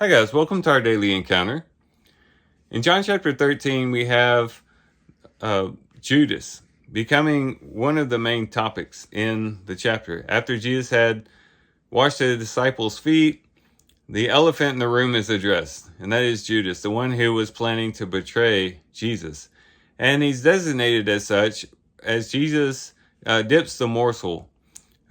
Hi guys, welcome to our daily encounter. In John chapter 13, we have Judas becoming one of the main topics in the chapter. After Jesus had washed the disciples' feet, the elephant in the room is addressed, and that is Judas, the one who was planning to betray Jesus. And he's designated as such as Jesus dips the morsel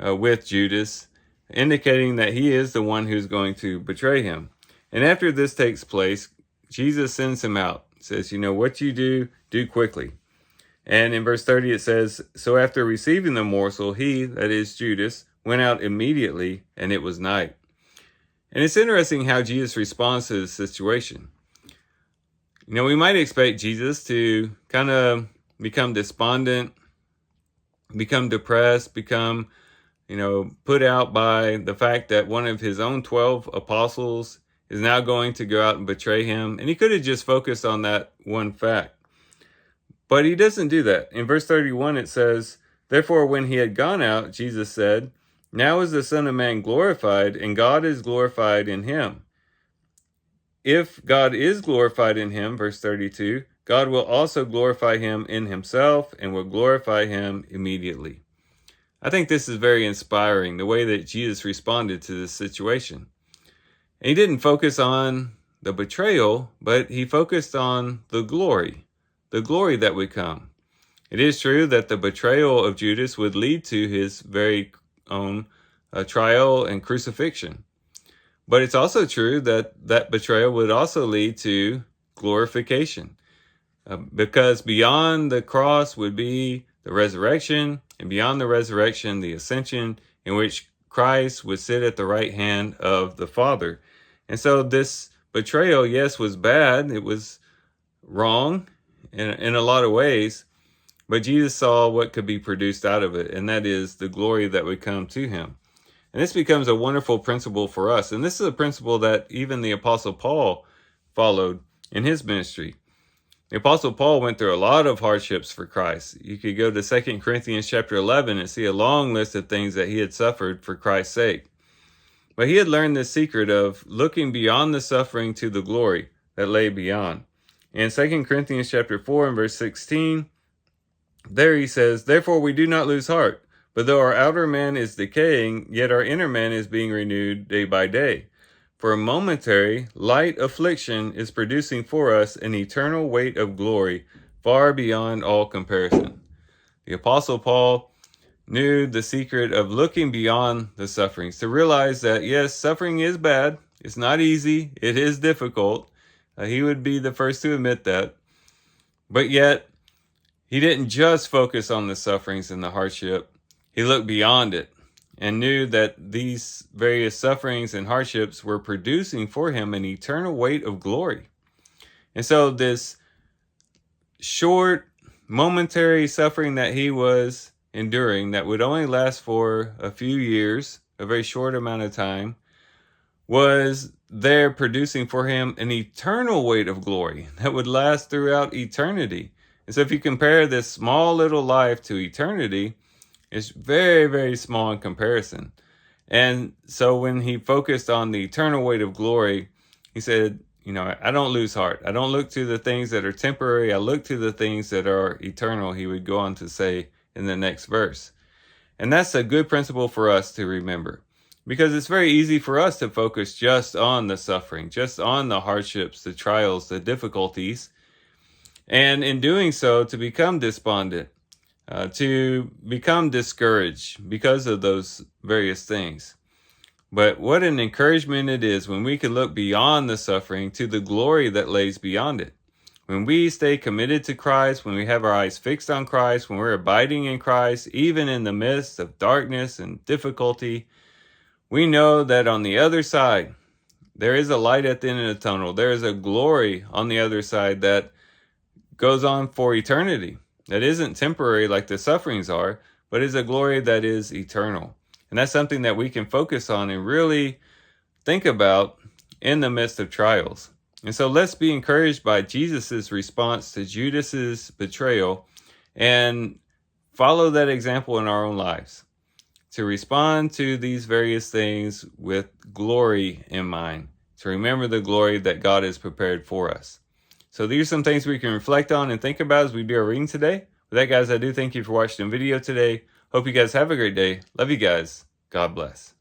with Judas, indicating that he is the one who's going to betray him. And after this takes place, Jesus sends him out. Says, what you do quickly. And in verse 30 it says, so after receiving the morsel, he, that is Judas, went out immediately, and it was night. And it's interesting how Jesus responds to this situation. We might expect Jesus to kind of become despondent, become depressed, become put out by the fact that one of his own 12 apostles is now going to go out and betray him. And he could have just focused on that one fact. But he doesn't do that. In verse 31, it says, therefore, when he had gone out, Jesus said, now is the Son of Man glorified, and God is glorified in him. If God is glorified in him, verse 32, God will also glorify him in himself and will glorify him immediately. I think this is very inspiring, the way that Jesus responded to this situation. And he didn't focus on the betrayal, but he focused on the glory that would come. It is true that the betrayal of Judas would lead to his very own trial and crucifixion. But it's also true that that betrayal would also lead to glorification. Because beyond the cross would be the resurrection, and beyond the resurrection, the ascension, in which Christ would sit at the right hand of the Father. And so this betrayal, yes, was bad. It was wrong in a lot of ways. But Jesus saw what could be produced out of it, and that is the glory that would come to him. And this becomes a wonderful principle for us. And this is a principle that even the Apostle Paul followed in his ministry. The Apostle Paul went through a lot of hardships for Christ. You could go to 2 Corinthians chapter 11 and see a long list of things that he had suffered for Christ's sake. But he had learned the secret of looking beyond the suffering to the glory that lay beyond. In 2 Corinthians chapter 4 and verse 16, there he says, therefore we do not lose heart, but though our outer man is decaying, yet our inner man is being renewed day by day. For a momentary, light affliction is producing for us an eternal weight of glory far beyond all comparison. The Apostle Paul knew the secret of looking beyond the sufferings, to realize that, yes, suffering is bad. It's not easy. It is difficult. He would be the first to admit that. But yet, he didn't just focus on the sufferings and the hardship. He looked beyond it and knew that these various sufferings and hardships were producing for him an eternal weight of glory. And so this short, momentary suffering that he was enduring, that would only last for a few years, a very short amount of time, was there producing for him an eternal weight of glory that would last throughout eternity. And so if you compare this small little life to eternity, it's very, very small in comparison. And so when he focused on the eternal weight of glory, he said, I don't lose heart. I don't look to the things that are temporary. I look to the things that are eternal, he would go on to say in the next verse. And that's a good principle for us to remember, because it's very easy for us to focus just on the suffering, just on the hardships, the trials, the difficulties. And in doing so, to become despondent, to become discouraged because of those various things. But what an encouragement it is when we can look beyond the suffering to the glory that lays beyond it. When we stay committed to Christ, when we have our eyes fixed on Christ, when we're abiding in Christ, even in the midst of darkness and difficulty, we know that on the other side, there is a light at the end of the tunnel. There is a glory on the other side that goes on for eternity. That isn't temporary like the sufferings are, but is a glory that is eternal. And that's something that we can focus on and really think about in the midst of trials. And so let's be encouraged by Jesus's response to Judas's betrayal and follow that example in our own lives, to respond to these various things with glory in mind, to remember the glory that God has prepared for us. So these are some things we can reflect on and think about as we do our reading today. With that, guys, I do thank you for watching the video today. Hope you guys have a great day. Love you guys. God bless.